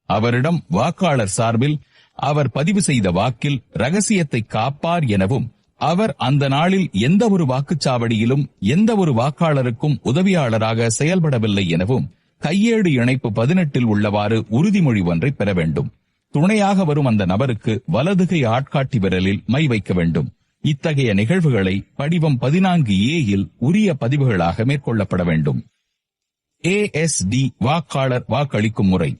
அவரிடம் வாக்காளர் சார்பில் அவர் பதிவு செய்த வாக்கில் ரகசியத்தை காப்பார் எனவும் அவர் அந்த நாளில் எந்த ஒரு வாக்குச்சாவடியிலும் எந்த ஒரு வாக்காளருக்கும் உதவியாளராக செயல்படவில்லை எனவும் கையேடு இணைப்பு 18 உள்ளவாறு உறுதிமொழி ஒன்றை பெற வேண்டும். துணையாக வரும் அந்த நபருக்கு வலதுகை ஆட்காட்டி விரலில் மை வைக்க வேண்டும். இத்தகைய நிகழ்வுகளை படிவம் 14A உரிய பதிவுகளாக மேற்கொள்ளப்பட வேண்டும். ASD வாக்காளர் வாக்களிக்கும் முறை.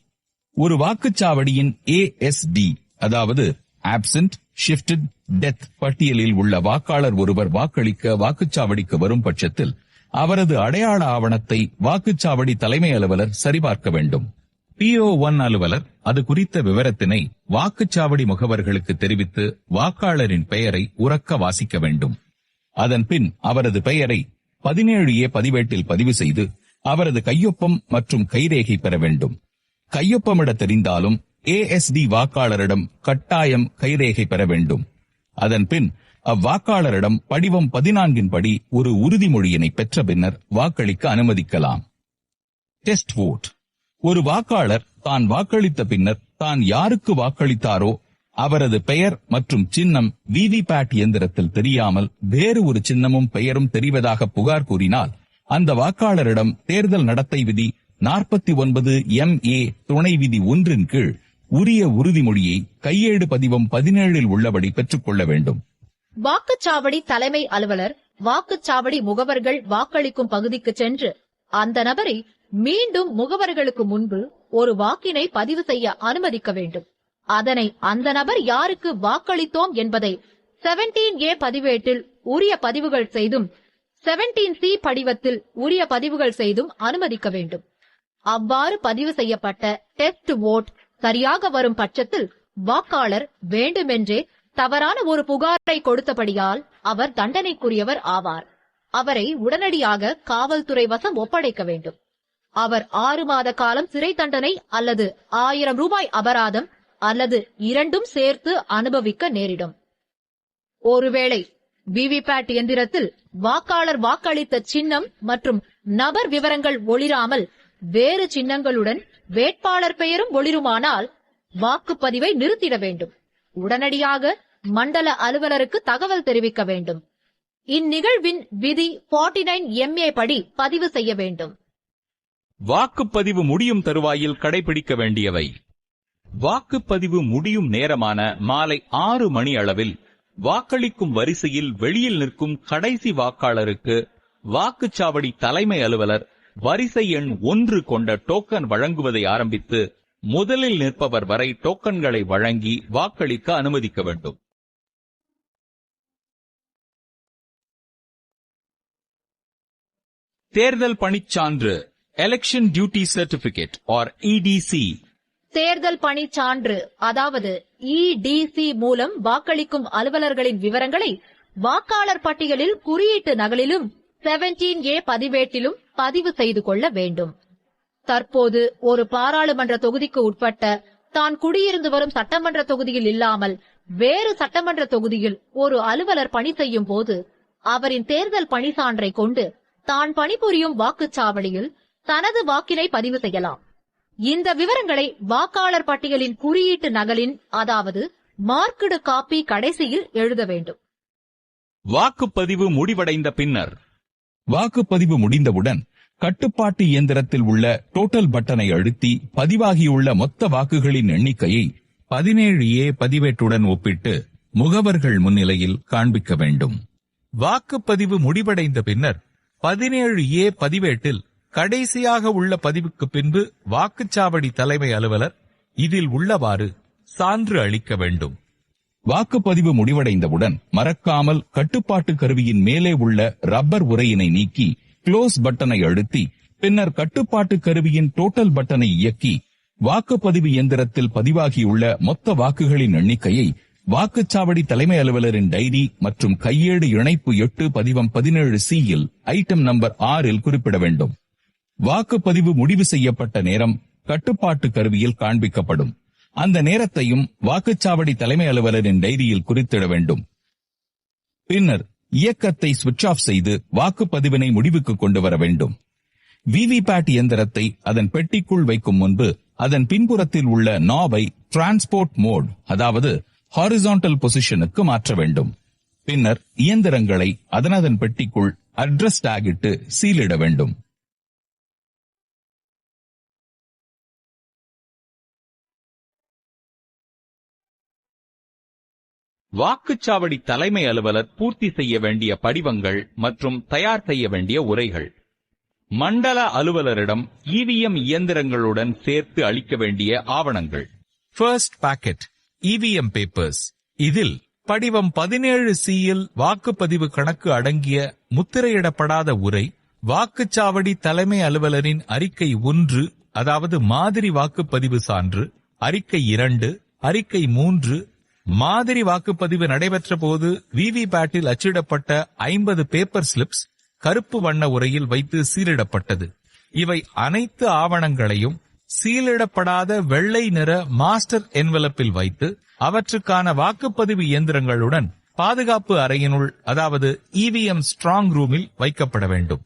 ஒரு வாக்குச்சாவடியின் ASD அதாவது ஆப்சென்ட், ஷிஃப்டட், டெத் பட்டியலில் உள்ள வாக்காளர் ஒருவர் வாக்களிக்க வாக்குச்சாவடிக்கு வரும் பட்சத்தில் அவரது அடையாள ஆவணத்தை வாக்குச்சாவடி தலைமை அலுவலர் சரிபார்க்க வேண்டும். PO1 அலுவலர் அது குறித்த விவரத்தினை வாக்குச்சாவடி முகவர்களுக்கு தெரிவித்து வாக்காளரின் பெயரை உரக்க வாசிக்க வேண்டும். அதன்பின் அவரது பெயரை 17A பதிவேட்டில் பதிவு செய்து அவரது கையொப்பம் மற்றும் கைரேகை பெற வேண்டும். கையொப்பமிட தெரிந்தாலும் ASD வாக்காளரிடம் கட்டாயம் கைரேகை பெற வேண்டும். அதன்பின் அவ்வாக்காளரிடம் படிவம் 14 படி ஒரு உறுதிமொழியினை பெற்ற பின்னர் வாக்களிக்க அனுமதிக்கலாம். Test vote. ஒரு வாக்காளர் தான் வாக்களித்த பின்னர் தான் யாருக்கு வாக்களித்தாரோ அவரது பெயர் மற்றும் சின்னம் விவிபேட் இயந்திரத்தில் தெரியாமல் வேறு ஒரு சின்னமும் பெயரும் தெரிவதாக புகார் கூறினால் அந்த வாக்காளரிடம் தேர்தல் நடத்தை விதி 49MA துணை விதி 1 கீழ் உரிய உறுதிமொழியை கையேடு பதிவம் 17 உள்ளபடி பெற்றுக்கொள்ள வேண்டும். வாக்குச்சாவடி தலைமை அலுவலர் வாக்குச்சாவடி முகவர்கள் வாக்களிக்கும் பகுதிக்கு சென்று அந்த நபரை மீண்டும் முகவர்களுக்கு முன்பு ஒரு வாக்கினை பதிவு செய்ய அனுமதிக்க வேண்டும். அதனை அந்த நபர் யாருக்கு வாக்களித்தோம் என்பதை 17A பதிவேட்டில் உரிய பதிவுகள் செய்தும் 17C படிவத்தில் உரிய பதிவுகள் செய்தும் அனுமதிக்க வேண்டும். அவ்வாறு பதிவு செய்யப்பட்ட டெஸ்ட் வோட் சரியாக வரும் பட்சத்தில் வாக்காளர் வேண்டுமென்றே தவறான ஒரு புகாரை கொடுத்தபடியால் அவர் தண்டனைக்குரியவர் ஆவார். அவரை உடனடியாக காவல்துறை வசம் ஒப்படைக்க வேண்டும். அவர் 6 மாத காலம் சிறை தண்டனை அல்லது 1000 ரூபாய் அபராதம் அல்லது இரண்டும் சேர்த்து அனுபவிக்க நேரிடும். ஒருவேளை விவிபேட் எந்திரத்தில் வாக்காளர் வாக்களித்த சின்னம் மற்றும் நபர் விவரங்கள் ஒளிராமல் வேறு சின்னங்களுடன் வேட்பாளர் பெயரும் ஒளிருமானால் வாக்குப்பதிவை நிறுத்திட வேண்டும். உடனடியாக மண்டல அலுவலருக்கு தகவல் தெரிவிக்க வேண்டும். இந்நிகழ்வின் விதி 49MA படி பதிவு செய்ய வேண்டும். வாக்குப்பதிவு முடியும் தருவாயில் கடைபிடிக்க வேண்டியவை: வாக்குப்பதிவு முடியும் நேரமான மாலை 6 மணி அளவில் வாக்களிக்கும் வரிசையில் வெளியில் நிற்கும் கடைசி வாக்காளருக்கு வாக்குச்சாவடி தலைமை அலுவலர் வரிசை எண் 1 கொண்ட டோக்கன் வழங்குவதை ஆரம்பித்து முதலில் நிற்பவர் வரை டோக்கன்களை வழங்கி வாக்களிக்க அனுமதிக்க வேண்டும். தேர்தல் பணிச்சான்று election duty certificate or EDC. தேர்தல் பணிச்சான்று அதாவது EDC மூலம் வாக்களிக்கும் அலுவலர்களின் விவரங்களை வாக்காளர் பட்டியலில் குறியீட்டு நகலிலும் 17A பதிவேட்டிலும் பதிவு செய்து கொள்ள வேண்டும். தற்போது ஒரு பாராளுமன்ற தொகுதிக்கு உட்பட்ட தான் குடியிருந்து வரும் சட்டமன்ற தொகுதியில் இல்லாமல் வேறு சட்டமன்ற தொகுதியில் ஒரு அலுவலர் பணி செய்யும் போது அவரின் தேர்தல் பணி சான்றை கொண்டு தான் பணிபுரியும் வாக்குச்சாவடியில் தனது வாக்கினை பதிவு செய்யலாம். இந்த விவரங்களை வாக்காளர் பட்டியலின் குறியீட்டு நகலின் அதாவது மார்க்டு காப்பி கடைசியில் எழுத வேண்டும். வாக்குப்பதிவு முடிவடைந்த பின்னர் வாக்குப்பதிவு முடிந்தவுடன் கட்டுப்பாட்டு இயந்திரத்தில் உள்ள டோட்டல் பட்டனை அழுத்தி பதிவாகியுள்ள மொத்த வாக்குகளின் எண்ணிக்கையை 17A பதிவேட்டுடன் ஒப்பிட்டு முகவர்கள் முன்னிலையில் காண்பிக்க வேண்டும். வாக்குப்பதிவு முடிவடைந்த பின்னர் 17A பதிவேட்டில் கடைசியாக உள்ள பதிவுக்கு பின்பு வாக்குச்சாவடி தலைமை அலுவலர் இதில் உள்ளவாறு சான்று அளிக்க வேண்டும். வாக்குப்பதிவு முடிவடைந்தவுடன் மறக்காமல் கட்டுப்பாட்டு கருவியின் மேலே உள்ள ரப்பர் உரையினை நீக்கி க்ளோஸ் பட்டனை அழுத்தி பின்னர் கட்டுப்பாட்டு கருவியின் டோட்டல் பட்டனை இயக்கி வாக்குப்பதிவு இயந்திரத்தில் பதிவாகியுள்ள மொத்த வாக்குகளின் எண்ணிக்கையை வாக்குச்சாவடி தலைமை அலுவலரின் டைரி மற்றும் கையேடு இணைப்பு 8 பதிவம் 17C ஐட்டம் நம்பர் 6 குறிப்பிட வேண்டும். வாக்குப்பதிவு முடிவு செய்யப்பட்ட நேரம் கட்டுப்பாட்டு கருவியில் காண்பிக்கப்படும். அந்த நேரத்தையும் வாக்குச்சாவடி தலைமை அலுவலரின் டைரியில் குறித்திட வேண்டும். பின்னர் இயக்கத்தை சுவிட்ச் ஆஃப் செய்து வாக்குப்பதிவினை முடிவுக்கு கொண்டு வர வேண்டும். விவிபேட் இயந்திரத்தை அதன் பெட்டிக்குள் வைக்கும் முன்பு அதன் பின்புறத்தில் உள்ள நாபை டிரான்ஸ்போர்ட் மோட் அதாவது ஹாரிசான்டல் பொசிஷனுக்கு மாற்ற வேண்டும். பின்னர் இயந்திரங்களை அதனதன் பெட்டிக்குள் அட்ரஸ் டாக் இட்டு சீலிட வேண்டும். வாக்குச்சாவடி தலைமை அலுவலர் பூர்த்தி செய்ய வேண்டிய படிவங்கள் மற்றும் தயார் செய்ய வேண்டிய உரைகள். மண்டல அலுவலரிடம் EVM இயந்திரங்களுடன் சேர்த்து அளிக்க வேண்டிய ஆவணங்கள். First packet EVM papers. இதில் படிவம் 17C வாக்குப்பதிவு கணக்கு அடங்கிய முத்திரையிடப்படாத உரை, வாக்குச்சாவடி தலைமை அலுவலரின் அறிக்கை 1 அதாவது மாதிரி வாக்குப்பதிவு சான்று, அறிக்கை 2, அறிக்கை 3, மாதிரி வாக்குப்பதிவு நடைபெற்ற போது விவிபேட்டில் அச்சிடப்பட்ட 50 பேப்பர் ஸ்லிப்ஸ் கருப்பு வண்ண உரையில் வைத்து சீலிடப்பட்டது. இவை அனைத்து ஆவணங்களையும் சீலிடப்படாத வெள்ளை நிற மாஸ்டர் என்வலப்பில் வைத்து அவற்றுக்கான வாக்குப்பதிவு இயந்திரங்களுடன் பாதுகாப்பு அறையினுள் அதாவது EVM ஸ்ட்ராங் ரூமில் வைக்கப்பட வேண்டும்.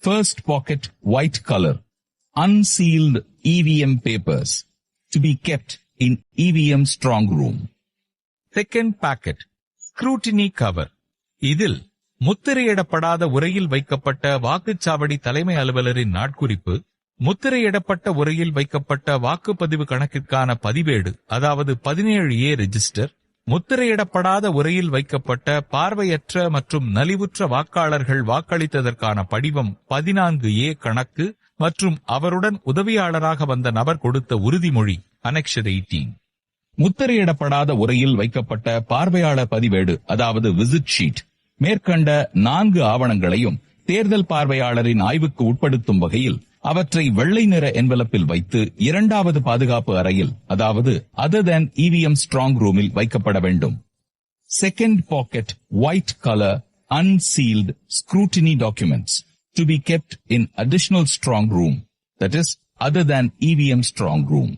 First pocket white color unsealed EVM papers to be kept in EVM strong room. Second packet scrutiny cover. இதில் முத்திரையிடப்படாத உரையில் வைக்கப்பட்ட வாக்குச்சாவடி தலைமை அலுவலரின் நாட்குறிப்பு, முத்திரையிடப்பட்ட உரையில் வைக்கப்பட்ட வாக்குப்பதிவு கணக்கிற்கான பதிவேடு அதாவது 17A ரெஜிஸ்டர், முத்திரையிடப்படாத உரையில் வைக்கப்பட்ட பார்வையற்ற மற்றும் நலிவுற்ற வாக்காளர்கள் வாக்களித்ததற்கான படிவம் 14A கணக்கு மற்றும் அவருடன் உதவியாளராக வந்த நபர் கொடுத்த உறுதிமொழி அனெக்ஷர் 18. முத்திரையிடப்படாத உரையில் வைக்கப்பட்ட பார்வையாளர் பதிவேடு அதாவது விசிட் ஷீட். மேற்கண்ட 4 ஆவணங்களையும் தேர்தல் பார்வையாளரின் ஆய்வுக்கு உட்படுத்தும் வகையில் அவற்றை வெள்ளை நிற என்வலப்பில் வைத்து 2வது பாதுகாப்பு அறையில் அதாவது other than EVM strong roomல் வைக்கப்பட வேண்டும். Second pocket white color unsealed scrutiny documents to be kept in additional strong room, that is other than EVM strong room.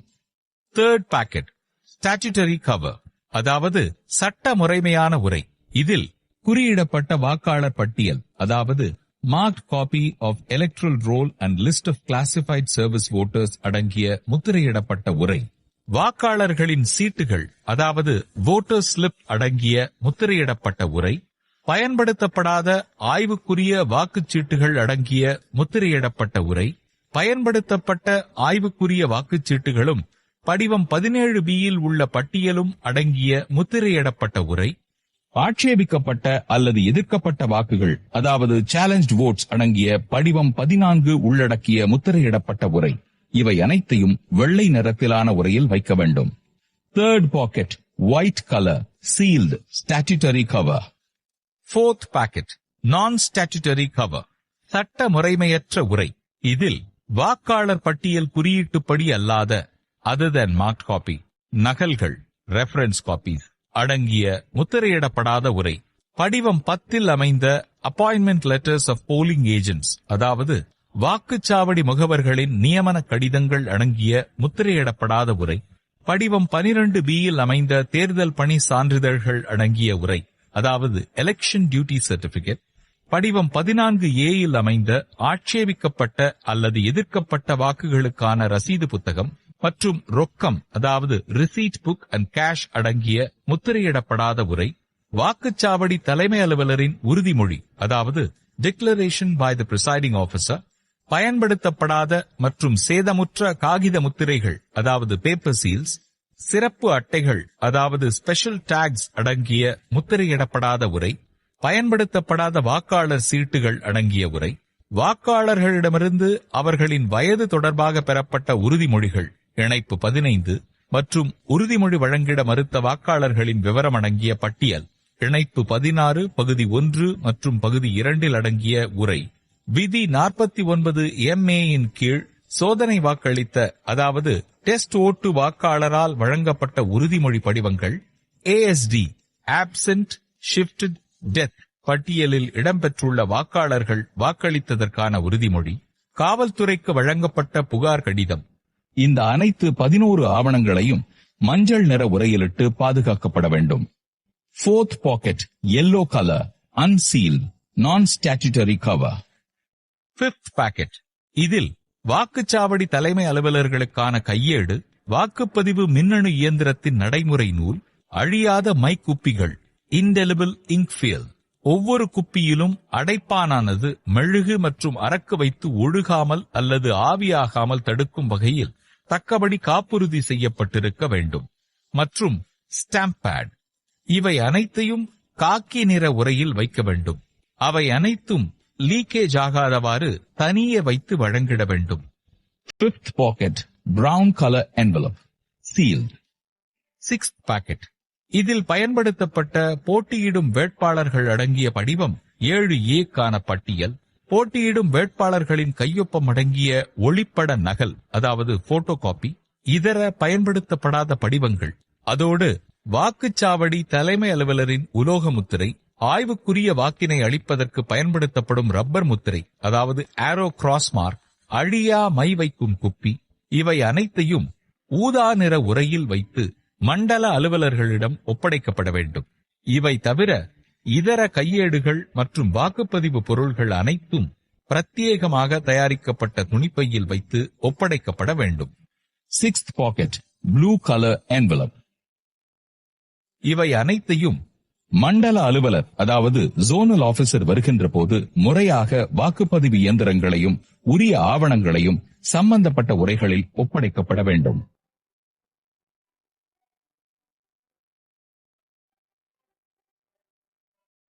Third packet statutory cover அதாவது சட்ட முறைமையான உரை. இதில் குறியிடப்பட்ட வாக்காளர் பட்டியல் அதாவது marked copy of electoral roll and list of classified service voters அடங்கிய முத்திரையிடப்பட்ட உரை, வாக்காளர்களின் சீட்டுகள் அதாவது வோட்டர் ஸ்லிப் அடங்கிய முத்திரையிடப்பட்ட உரை, பயன்படுத்தப்படாத ஆய்வுக்குரிய வாக்குச்சீட்டுகள் அடங்கிய முத்திரையிடப்பட்ட உரை, பயன்படுத்தப்பட்ட ஆய்வுக்குரிய வாக்குச்சீட்டுகளும் படிவம் 17B-யில் உள்ள பட்டியலும் அடங்கிய முத்திரையிடப்பட்ட உரை, ஆட்சேபிக்கப்பட்ட அல்லது எதிர்க்கப்பட்ட வாக்குகள் அதாவது சேலஞ்ச்ட் votes அடங்கிய படிவம் 14 உள்ளடக்கிய முத்திரையிடப்பட்ட உரை, இவை அனைத்தையும் வெள்ளை நிறத்திலான உரையில் வைக்க வேண்டும். Third pocket, white color, sealed, statutory cover. Fourth packet, non-statutory cover, சட்ட முறைமையற்ற உரை. இதில் வாக்காளர் பட்டியல் குறியீட்டுப்படி அல்லாத other than marked copy நகல்கள் reference copies அடங்கிய முத்திரையிடப்படாத உரை. படிவம் 10-ல் அமைந்த appointment letters of polling agents அதாவது வாக்குச்சாவடி முகவர்களின் நியமன கடிதங்கள் அடங்கிய முத்திரையிடப்படாத உரை. படிவம் 12B-யில் அமைந்த தேர்தல் பணி சான்றிதழ்கள் அடங்கிய உரை அதாவது எலெக்ஷன் டியூட்டி சர்டிபிகேட். படிவம் 14A-யில் அமைந்த ஆட்சேபிக்கப்பட்ட அல்லது எதிர்க்கப்பட்ட வாக்குகளுக்கான ரசீது புத்தகம் மற்றும் ரொக்கம் அதாவது ரிசீட் புக் அண்ட் கேஷ் அடங்கிய முத்திரையிடப்படாத உரை. வாக்குச்சாவடி தலைமை அலுவலரின் உறுதிமொழி அதாவது declaration by the presiding officer. பயன்படுத்தப்படாத மற்றும் சேதமுற்ற காகித முத்திரைகள் அதாவது பேப்பர் சீல்ஸ், சிறப்பு அட்டைகள் அதாவது ஸ்பெஷல் டாக்ஸ் அடங்கிய முத்திரையிடப்படாத உரை. பயன்படுத்தப்படாத வாக்காளர் சீட்டுகள் அடங்கிய உரை. வாக்காளர்களிடமிருந்து அவர்களின் வயது தொடர்பாக பெறப்பட்ட உறுதிமொழிகள் இணைப்பு 15 மற்றும் உறுதிமொழி வழங்கிட மறுத்த வாக்காளர்களின் விவரம் அடங்கிய பட்டியல் இணைப்பு 16 பகுதி 1 மற்றும் பகுதி 2-ல் அடங்கிய உரை. விதி 49MA-ன் கீழ் சோதனை வாக்களித்த அதாவது டெஸ்ட் ஓட்டு வாக்காளரால் வழங்கப்பட்ட உறுதிமொழி படிவங்கள் ASD ஆப்சென்ட் ஷிஃப்டட் டெத் பட்டியலில் இடம்பெற்றுள்ள வாக்காளர்கள் வாக்களித்ததற்கான உறுதிமொழி, காவல்துறைக்கு வழங்கப்பட்ட புகார் கடிதம். இந்த அனைத்து 11 ஆவணங்களையும் மஞ்சள் நிற உரையிலிட்டு பாதுகாக்கப்பட வேண்டும். Fourth pocket, yellow color, unsealed, non-statutory cover. Fifth packet, இதில் வாக்குச்சாவடி தலைமை அலுவலர்களுக்கான கையேடு, வாக்குப்பதிவு மின்னணு இயந்திரத்தின் நடைமுறை நூல், அழியாத மை குப்பிகள், indelible ink fill. ஒவ்வொரு குப்பியிலும் அடைப்பானானது மெழுகு மற்றும் அரக்கு வைத்து ஒழுகாமல் அல்லது ஆவியாகாமல் தடுக்கும் வகையில் தக்கபடி காப்புறுதி செய்யப்பட்டிருக்க வேண்டும். மற்றும் ஸ்டாம்ப் பேட். இவை அனைத்தையும் காக்கி நிற உரையில் வைக்க வேண்டும். அவை அனைத்தும் லீக்கேஜ் ஆகாதவாறு தனியே வைத்து வழங்கிட வேண்டும். Fifth pocket, brown color envelope, sealed. Sixth packet. இதில் பயன்படுத்தப்பட்ட போட்டியிடும் வேட்பாளர்கள் அடங்கிய படிவம் 7A-க்கான பட்டியல், போட்டியிடும் வேட்பாளர்களின் கையொப்பம் அடங்கிய ஒளிப்பட நகல் அதாவது போட்டோ காப்பி, இதர பயன்படுத்தப்படாத படிவங்கள், அதோடு வாக்குச்சாவடி தலைமை அலுவலரின் உலோக முத்திரை, ஆய்வுக்குரிய வாக்கினை அளிப்பதற்கு பயன்படுத்தப்படும் ரப்பர் முத்திரை அதாவது ஆரோ கிராஸ் மார்க், அழியா மை வைக்கும் குப்பி, இவை அனைத்தையும் ஊதா நிற உரையில் வைத்து மண்டல அலுவலர்களிடம் ஒப்படைக்கப்பட வேண்டும். இவை தவிர இதர கையேடுகள் மற்றும் வாக்குப்பதிவு பொருள்கள் அனைத்தும் பிரத்யேகமாக தயாரிக்கப்பட்ட துணிப்பையில் வைத்து ஒப்படைக்கப்பட வேண்டும். Sixth pocket, blue color envelope. இவை அனைத்தையும் மண்டல அலுவலர் அதாவது ஜோனல் ஆபீசர் வருகின்ற போது முறையாக வாக்குப்பதிவு இயந்திரங்களையும் உரிய ஆவணங்களையும் சம்பந்தப்பட்ட உரைகளில் ஒப்படைக்கப்பட வேண்டும்.